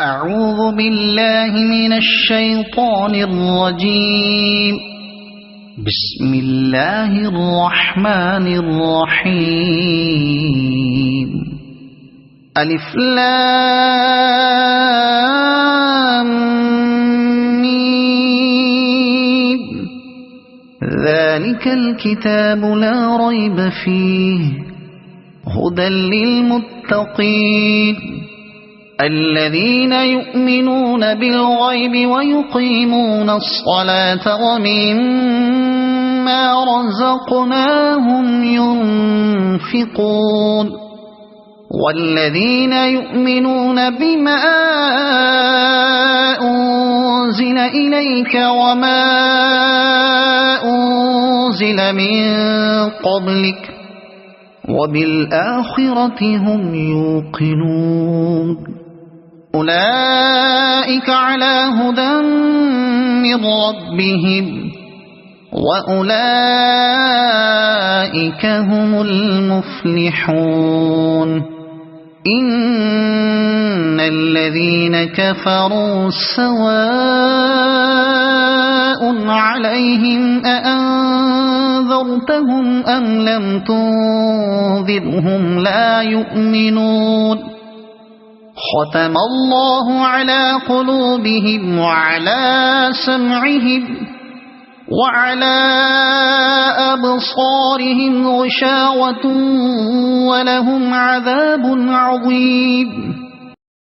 أعوذ بالله من الشيطان الرجيم. بسم الله الرحمن الرحيم. ألف لام ميم. ذلك الكتاب لا ريب فيه هدى للمتقين الذين يؤمنون بالغيب ويقيمون الصلاة ومما رزقناهم ينفقون والذين يؤمنون بما أنزل إليك وما أنزل من قبلك وبالآخرة هم يوقنون أولئك على هدى من ربهم وأولئك هم المفلحون. إن الذين كفروا سواء عليهم أأنذرتهم أم لم تنذرهم لا يؤمنون. ختم الله على قلوبهم وعلى سمعهم وعلى أبصارهم غشاوة ولهم عذاب عظيم.